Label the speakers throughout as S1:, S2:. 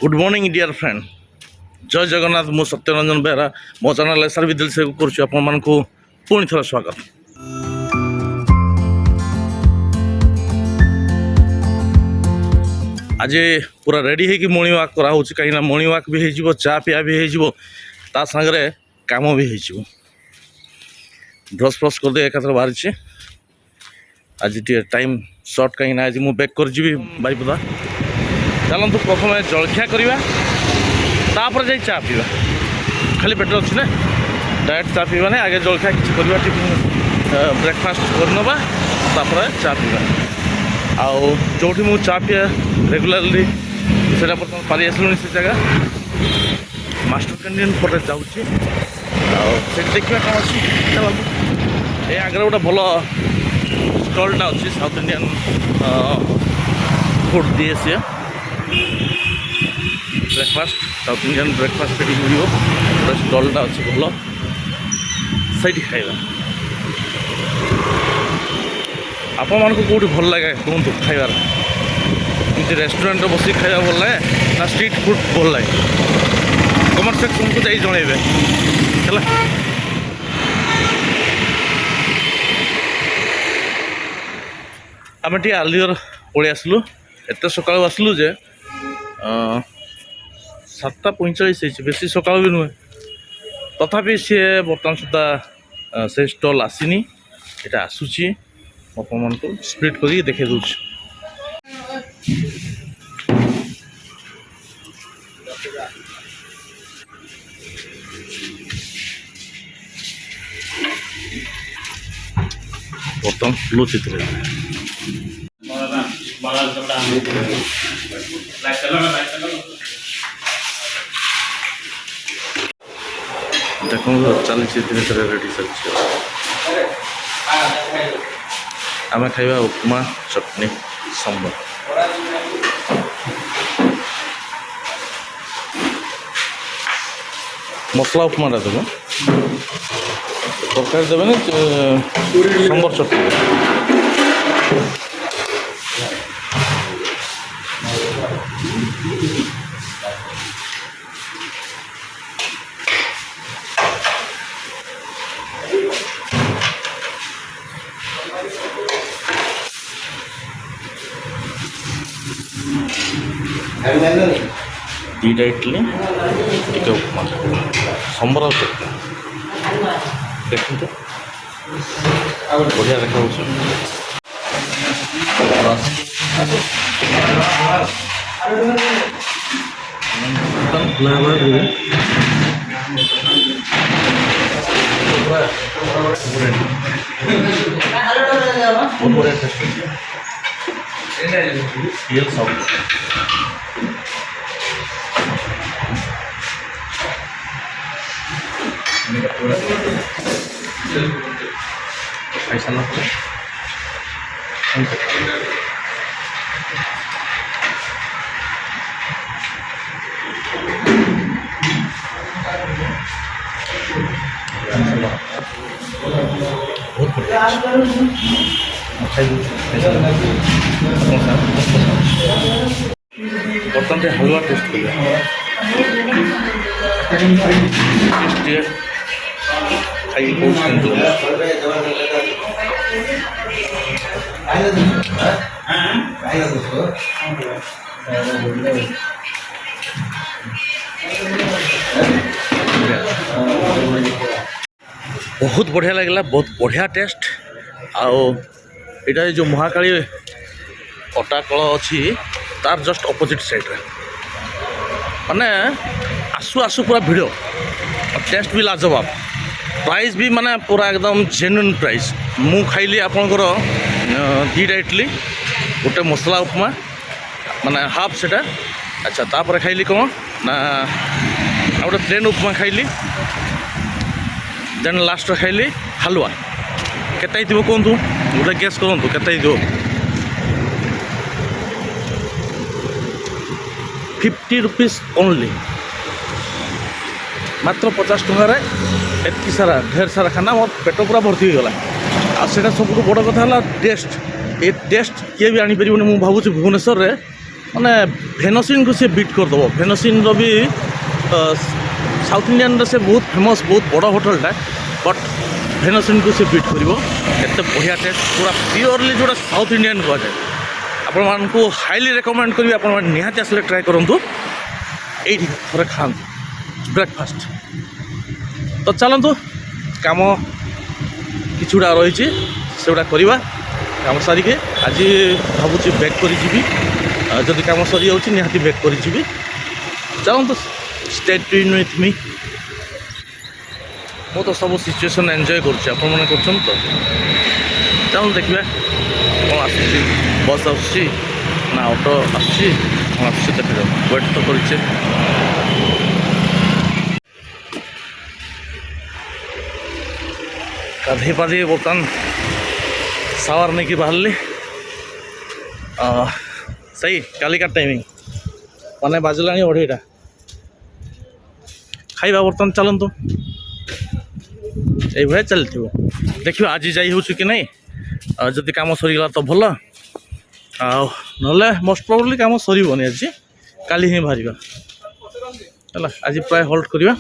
S1: Good morning dear friend जय जगन्नाथ मु सत्यरंजन बेहरा मो चैनल एसआर विद्यालय से करूँ पुणी थर स्वागत। आज पूरा रेडी है मॉर्निंग वॉक करा कहीं मॉर्निंग वॉक भी हो चा पिया भी हो सांगे काम भी हो ब्रश फ्रश कर दे एक बाहरी आज टे टाइम सर्ट कहीं आज मुझे बैक कर बारीपदा चलतु प्रथम जलखिया करवा तापर जा चा पीवा खाली पेट अच्छी ना डायरेक्ट चा पीवा ना आगे जलखिया किसी करवा ब्रेकफास्ट करनवा तापर चा पीवा आउ जो मुझे चा पिया रेगुलाली से बर्तमान पारी आसलुनि से जगह मास्टर कैंटीन पटे जाऊँगी देखा कौन अच्छी चलते ये आगे गोटे भल स्टलटा अच्छी साउथ इंडियन फूड दिए सी ब्रेकफास्ट साउथ इंडियन ब्रेकफास्ट ये मिले स्टलटा अच्छे भल सही खाଇବା आपण मानक कौटी भल लगे कहतु खाइबार एमती रेस्टोरेंट बस खाଇବା भल लगे ना स्ट्रीट फूड भल लगे कमेंट सेक्शन को जाई जनइबे है। आम टे आर्लियर पलि आसलु एत सका आसलु जे 7:45 बेस सका भी नुहे तथापि सी बर्तमान सुधा से स्टल आसनी यहाँ आसूसी अपन को स्प्लिट कर देखे दूँ बर्तमान फ्लो चित्र देखो चली धीरे धीरे रेडी चलती आम खाइबा उपमा चटनी सांबर मसला उपमा देव तरकारी देवे ना सांबर चटनी दीटा इडली टे उपमा सांबर चटनी देखते बढ़िया देखा बहुत बढ़िया टेस्ट सब खाई सारा बहुत बढ़िया बर्तमान हलवा टेस्ट कर खाई बहुत बहुत बढ़िया लगला बहुत बढ़िया टेस्ट आटा जो महाकाली अटा कल अच्छी तार जस्ट अपोजिट साइड माने आसु आसु पूरा भिड़ टेस्ट भी लाजवाब प्राइस भी माने पूरा एकदम जेन्युइन प्राइस मु खाइली आपनकर दीटा इडली गोटे मसला उपमा माने हाफ सेटा अच्छा तापर खाइली कौन ना गोटे प्लेन उपमा खाइली देन लास्ट खाइली हलवा केते थी कहतु गोटे गेस करूँ केते 50 रुपीज ओनली मात्र 50 टकर एत सारा ढेर सारा खाना मोर पेट पूरा भर्ती हो गला आटा सब बड़ कथा टेस्ट ये टेस्ट किए भी आनीपर मुझे भावुँ भुवनेश्वर ମାନେ ଭେନସିନ୍କୁ ସେ ବିଟ୍ କରିଦେବ। ଭେନସିନ୍ର ବି ସାଉଥ୍ ଇଣ୍ଡିଆନ୍ର ସେ ବହୁତ ଫେମସ୍, ବହୁତ ବଡ଼ ହୋଟେଲଟା, ବଟ୍ ଭେନସିନ୍କୁ ସେ ବିଟ୍ କରିବ। ଏତେ ବଢ଼ିଆ ଟେଷ୍ଟ, ପୁରା ପିଓରଲି ଯେଉଁଟା ସାଉଥ୍ ଇଣ୍ଡିଆନ୍ କୁହାଯାଏ। ଆପଣମାନଙ୍କୁ ହାଇଲି ରେକମେଣ୍ଡ କରିବି, ଆପଣମାନେ ନିହାତି ଆସିଲେ ଟ୍ରାଏ କରନ୍ତୁ, ଏଇଠି ଥରେ ଖାଆନ୍ତୁ ବ୍ରେକଫାଷ୍ଟ। ତ ଚାଲନ୍ତୁ, କାମ କିଛିଗୁଡ଼ା ରହିଛି ସେଗୁଡ଼ା କରିବା। କାମ ସାରିକି ଆଜି ଭାବୁଛି ବ୍ୟାକ୍ କରିଯିବି, ଯଦି କାମ ସରିଯାଉଛି ନିହାତି ବ୍ୟାକ୍ କରିଯିବି। ଚାଲନ୍ତୁ, ଷ୍ଟେ ଟ୍ୟୁନ୍ ୱିଥ୍ ମି। ମୁଁ ତ ସବୁ ସିଚୁଏସନ୍ ଏନ୍ଜୟ କରୁଛି, ଆପଣମାନେ କରୁଛନ୍ତି ତ? ଚାଲନ୍ତୁ ଦେଖିବା କ'ଣ ଆସୁଛି, ବସ୍ ଆସୁଛି ନା ଅଟୋ ଆସୁଛି, କ'ଣ ଆସୁଛି ଦେଖାଯାଉ। ୱେଟ୍ ତ କରିଛେ। ଗାଧେଇ ପାଧେଇ ବର୍ତ୍ତମାନ ସାୱାର ନେଇକି ବାହାରିଲି। ସେଇ କାଲିକା ଟାଇମିଂ ମାନେ ବାଜିଲାଣି 2:30। ଖାଇବା ବର୍ତ୍ତମାନ ଚାଲନ୍ତୁ, ଏଇଭଳିଆ ଚାଲିଥିବ। ଦେଖିବା ଆଜି ଯାଇ ହେଉଛି କି ନାହିଁ। ଯଦି କାମ ସରିଗଲା ତ ଭଲ, ଆଉ ନହେଲେ ମୋଷ୍ଟ ପ୍ରୋବାବ୍ଲି କାମ ସରିବନି ଆଜି, କାଲି ହିଁ ବାହାରିବା ହେଲା। ଆଜି ପ୍ରାୟ ହଲ୍ଟ କରିବା।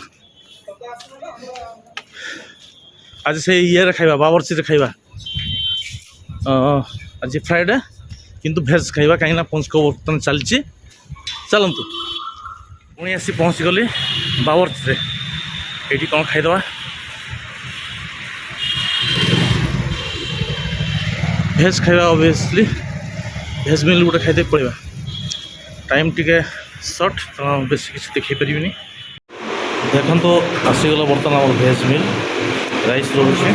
S1: ଆଜି ସେଇ ଇଏରେ ଖାଇବା, ବାବରଚିରେ ଖାଇବା। ଆଜି ଫ୍ରାଇଡ଼େ କିନ୍ତୁ ଭେଜ୍ ଖାଇବା, କାହିଁକିନା ପଞ୍ଚକ ବର୍ତ୍ତମାନ ଚାଲିଛି। ଚାଲନ୍ତୁ, ପୁଣି ଆସି ପହଞ୍ଚିଗଲି ବାବରଚିରେ। ଏଇଠି କ'ଣ ଖାଇଦେବା। ଭେଜ୍ ଖାଇବା, ଅବଭିୟସ୍ଲି ଭେଜ୍ ମିଲ୍ ଗୋଟେ ଖାଇଦେଇ ପଡ଼ିବା। ଟାଇମ୍ ଟିକେ ସର୍ଟ, ତେଣୁ ବେଶୀ କିଛି ଦେଖାଇ ପାରିବିନି। ଦେଖନ୍ତୁ ଆସିଗଲା ବର୍ତ୍ତମାନ ଆମର ଭେଜ୍ ମିଲ୍। ରାଇସ୍ ରହୁଛି,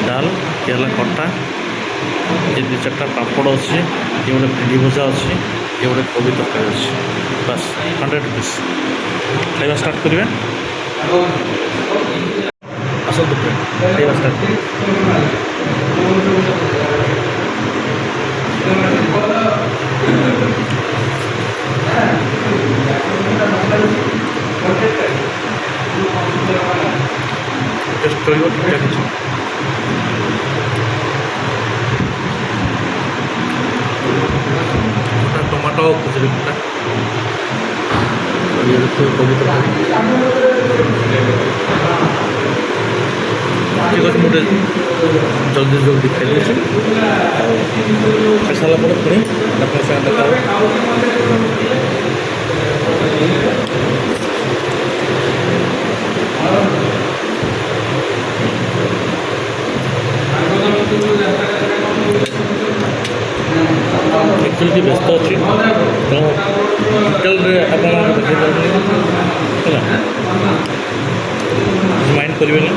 S1: ଡାଲ, ଇଏ ହେଲା ଖଟା, ଏ 2-4ଟା ପାମ୍ପଡ଼ ଅଛି, ଇଏ ଗୋଟେ ଭେଣ୍ଡି ଭଜା ଅଛି, ଇଏ ଗୋଟେ କୋବି ତରକାରୀ ଅଛି। ବାସ୍ 100 ରୁପିସ୍। ଖାଇବା ଷ୍ଟାର୍ଟ କରିବା। ଆସନ୍ତୁ ଖାଇବା ଷ୍ଟାର୍ଟ କରିବା। ଟେଷ୍ଟ କରିବ, ଠିକ୍ଠାକ୍ ଅଛି। ଟମାଟୋ ଖୁଚୁରି ଖଟା, କୋବି ତରକାରୀ। ଠିକ୍ ଅଛି, ମୁଁ ଟିକେ ଜଲ୍ଦି ଖାଇଦେଉଛି। ଆଉ ଖାଇସାରିଲା ପରେ ପୁଣି ଆପଣଙ୍କ ସାଙ୍ଗେ ଦେଖା ହେବ। ଆକ୍ଚୁଆଲି ବ୍ୟସ୍ତ ଅଛି, ତେଣୁ ହୋଟେଲରେ ଆପଣଙ୍କୁ ଦେଖାଇ ପାରୁନି ହେଲା। ମାଇଣ୍ଡ କରିବେନି,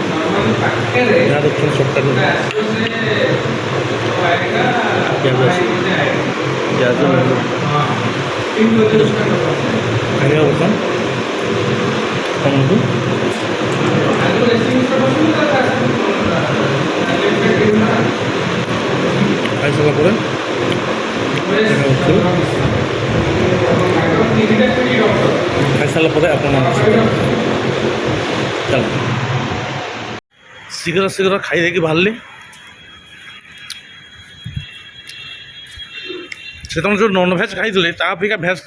S1: ଯାହା ଦେଖୁଛନ୍ତି ସବଟା ପିଆଜ ଅଛି, ପିଆଜ ଖାଇବା ବର୍ତ୍ତମାନ ଆପଣଙ୍କୁ ଖାଇସାରିଲା ପରେ ଖାଇସାରିଲା ପରେ ଆପଣ ଚାଲ ଶୀଘ୍ର ଖାଇଦେଇକି ବାହାରିଲି। ସେତେବେଳେ ଯେଉଁ ନନ୍ଭେଜ୍ ଖାଇଥିଲି ତା ଅପେକ୍ଷା ଭେଜ୍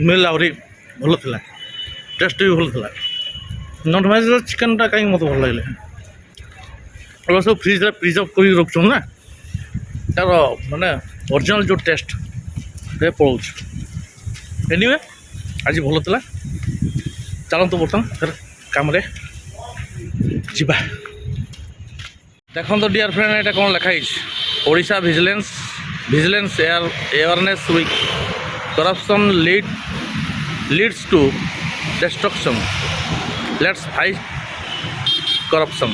S1: ମିଲ୍ ଆହୁରି ଭଲ ଥିଲା, ଟେଷ୍ଟ ବି ଭଲ ଥିଲା। ନନ୍ଭେଜ୍ର ଚିକେନ୍ଟା କାହିଁକି ମୋତେ ଭଲ ଲାଗିଲା, ଏଗୁଡ଼ା ସବୁ ଫ୍ରିଜ୍ରେ ପ୍ରିଜର୍ଭ କରିକି ରଖୁଛନ୍ତି ନା, ତାର ମାନେ ଅରିଜିନାଲ୍ ଯେଉଁ ଟେଷ୍ଟ ସେ ପଳାଉଛି। ଏନିୱେ ଆଜି ଭଲ ଥିଲା। ଚାଲନ୍ତୁ ବର୍ତ୍ତମାନ ଫେର କାମରେ ଯିବା। ଦେଖନ୍ତୁ ଡିୟର୍ ଫ୍ରେଣ୍ଡ, ଏଇଟା କ'ଣ ଲେଖା ହେଇଛି? Odisha vigilance awareness week, corruption leads to destruction, let's fight corruption।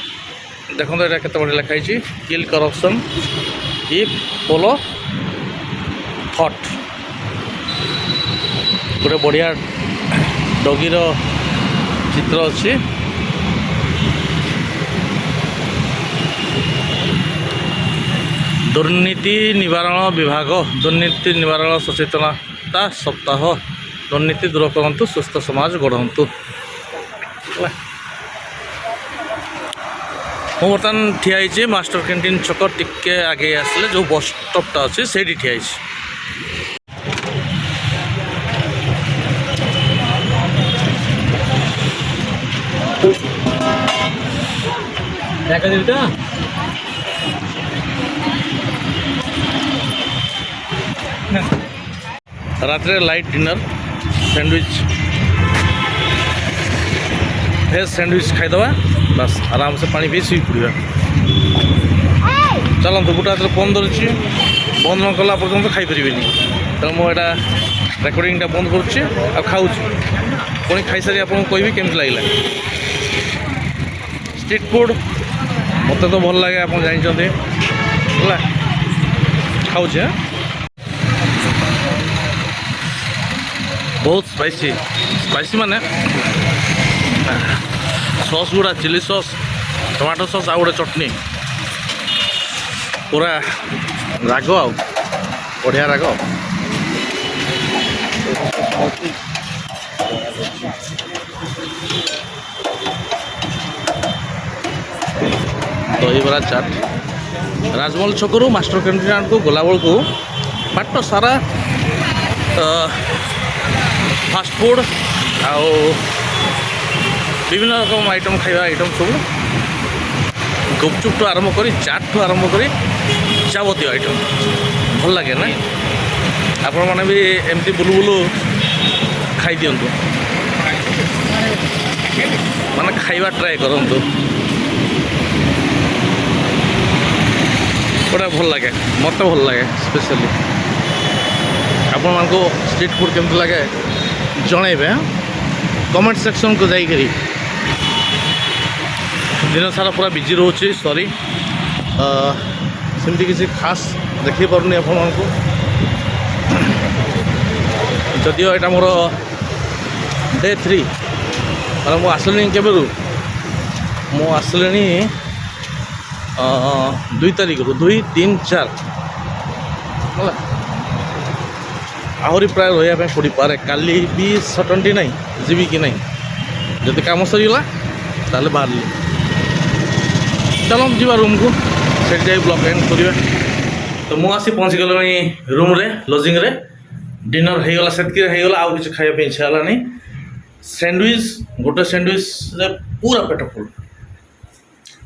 S1: ଦେଖନ୍ତୁ ଏଇଟା କେତେ ବଢ଼ିଆ ଲେଖା ହେଇଛି, kill corruption if follow thought। ଗୋଟେ ବଢ଼ିଆ ଡଗିର ଚିତ୍ର ଅଛି। ଦୁର୍ନୀତି ନିବାରଣ ବିଭାଗ, ଦୁର୍ନୀତି ନିବାରଣ ସଚେତନତା ସପ୍ତାହ, ଦୁର୍ନୀତି ଦୂର କରନ୍ତୁ, ସୁସ୍ଥ ସମାଜ ଗଢ଼ନ୍ତୁ ହେଲା। ମୁଁ ବର୍ତ୍ତମାନ ଠିଆ ହେଇଛି ମାଷ୍ଟର କ୍ୟାଣ୍ଟିନ୍ ଛକ ଟିକେ ଆଗେଇ ଆସିଲେ ଯେଉଁ ବସ୍ ଷ୍ଟପ୍ଟା ଅଛି ସେଇଠି ଠିଆ ହେଇଛି।
S2: দেখা দেবি তো
S1: রাত্রে লাইট ডিନর স্যান্ডউইচ ভেজ স্যান্ডউইচ ଖାଇଦେବା ବାସ୍ ଆରାମସେ ପାଣି ପିଇ ଶୋଇ ପଡ଼ିବା। ଚାଲନ୍ତୁ ଗୋଟେ ହାତରେ ଫୋନ୍ ଧରୁଛି, ବନ୍ଦ ନ କଲା ପର୍ଯ୍ୟନ୍ତ ଖାଇପାରିବେନି। ତେଣୁ ମୁଁ ଏଇଟା ରେକର୍ଡ଼ିଂଟା ବନ୍ଦ କରୁଛି ଆଉ ଖାଉଛି। ପୁଣି ଖାଇସାରି ଆପଣଙ୍କୁ କହିବି କେମିତି ଲାଗିଲା। ଷ୍ଟ୍ରିଟ୍ ଫୁଡ଼୍ ମୋତେ ତ ଭଲ ଲାଗେ, ଆପଣ ଜାଣିଛନ୍ତି ହେଲା। ଖାଉଛି ବହୁତ ସ୍ପାଇସି ମାନେ ସସ୍ ଗୁଡ଼ା ଚିଲି ସସ୍, ଟମାଟୋ ସସ୍ ଆଉ ଗୋଟେ ଚଟନି, ପୁରା ରାଗ ଆଉ ବଢ଼ିଆ ରାଗ। ଦହିବରା ଚାଟ୍ ରାଜମହଲ ଛକରୁ ମାଷ୍ଟର କ୍ୟାଣ୍ଟିନ୍ ଆଡ଼କୁ ଗଲାବେଳକୁ ବାଟ ସାରା ଫାଷ୍ଟଫୁଡ଼୍ ଆଉ ବିଭିନ୍ନ ରକମ ଆଇଟମ୍, ଖାଇବା ଆଇଟମ୍ ସବୁ, ଗୁପଚୁପ୍ଠୁ ଆରମ୍ଭ କରି ଚାଟ୍ଠୁ ଆରମ୍ଭ କରି ଯାବତୀୟ ଆଇଟମ୍ ଭଲ ଲାଗେ ନା। ଆପଣମାନେ ବି ଏମିତି ବୁଲୁ ବୁଲୁ ଖାଇଦିଅନ୍ତୁ, ମାନେ ଖାଇବା ଟ୍ରାଏ କରନ୍ତୁ, ଗୋଟେ ଭଲ ଲାଗେ, ମୋତେ ଭଲ ଲାଗେ ସ୍ପେଶାଲି। ଆପଣମାନଙ୍କୁ ଷ୍ଟ୍ରିଟ୍ ଫୁଡ଼୍ କେମିତି ଲାଗେ ଜଣାଇବେ କମେଣ୍ଟ ସେକ୍ସନ୍କୁ ଯାଇକରି। ଦିନ ସାରା ପୁରା ବିଜି ରହୁଛି, ସରି ସେମିତି କିଛି ଖାସ୍ ଦେଖେଇ ପାରୁନି ଆପଣମାନଙ୍କୁ। ଯଦିଓ ଏଇଟା ମୋର ଡେ 3, ମାନେ ମୁଁ ଆସିଲିଣି କେବେରୁ, ମୁଁ ଆସିଲିଣି 2 ତାରିଖରୁ, 2, 3, 4 ହେଲା। ଆହୁରି ପ୍ରାୟ ରହିବା ପାଇଁ ପଡ଼ିପାରେ, କାଲି ବି ସଟନ୍ଟି ନାହିଁ ଯିବି କି ନାହିଁ। ଯଦି କାମ ସରିଗଲା ତାହେଲେ ବାହାରିଲି। ଚାଲ ଯିବା ରୁମ୍କୁ, ସେଠି ଯାଇ ବ୍ଲଗ୍ ଏଣ୍ଡ କରିବା। ତ ମୁଁ ଆସି ପହଞ୍ଚିଗଲିଣି ରୁମ୍ରେ, ଲଜିଂରେ। ଡିନର୍ ହେଇଗଲା, ସେତିକିରେ ହେଇଗଲା, ଆଉ କିଛି ଖାଇବା ପାଇଁ ଇଚ୍ଛା ହେଲାନି। ସ୍ୟାଣ୍ଡୱିଚ୍, ଗୋଟେ ସ୍ୟାଣ୍ଡୱିଚ୍ରେ ପୁରା ପେଟ ଫୁଲ୍,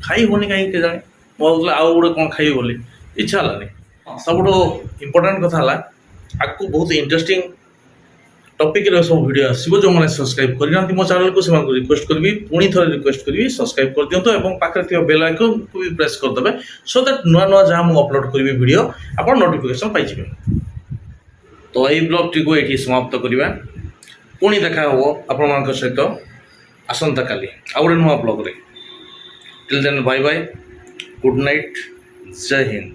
S1: ଖାଇ ହେଉନି କାହିଁକି କେଜାଣି। ମୁଁ ଭାବୁଥିଲି ଆଉ ଗୋଟେ କ'ଣ ଖାଇବି ବୋଲି, ଇଚ୍ଛା ହେଲାନି। ସବୁଠୁ ଇମ୍ପୋର୍ଟାଣ୍ଟ କଥା ହେଲା, ଆଗକୁ ବହୁତ ଇଣ୍ଟରେଷ୍ଟିଂ ଟପିକ୍ରେ ସବୁ ଭିଡ଼ିଓ ଆସିବ। ଯେଉଁମାନେ ସବସ୍କ୍ରାଇବ୍ କରିନାହାନ୍ତି ମୋ ଚ୍ୟାନେଲ୍କୁ, ସେମାନଙ୍କୁ ରିକ୍ୱେଷ୍ଟ କରିବି, ପୁଣି ଥରେ ରିକ୍ୱେଷ୍ଟ କରିବି, ସବସ୍କ୍ରାଇବ୍ କରିଦିଅନ୍ତୁ ଏବଂ ପାଖରେ ଥିବା ବେଲ୍ ଆଇକନ୍କୁ ବି ପ୍ରେସ୍ କରିଦେବେ, ସୋ ଦ୍ୟାଟ୍ ନୂଆ ନୂଆ ଯାହା ମୁଁ ଅପଲୋଡ଼ କରିବି ଭିଡ଼ିଓ ଆପଣ ନୋଟିଫିକେସନ୍ ପାଇଯିବେ। ତ ଏଇ ବ୍ଲଗ୍ଟିକୁ ଏଇଠି ସମାପ୍ତ କରିବା। ପୁଣି ଦେଖା ହେବ ଆପଣମାନଙ୍କ ସହିତ ଆସନ୍ତାକାଲି ଆଉ ଗୋଟେ ନୂଆ ବ୍ଲଗ୍ରେ। Till then bye bye, good night, ଜୟ ହିନ୍ଦ।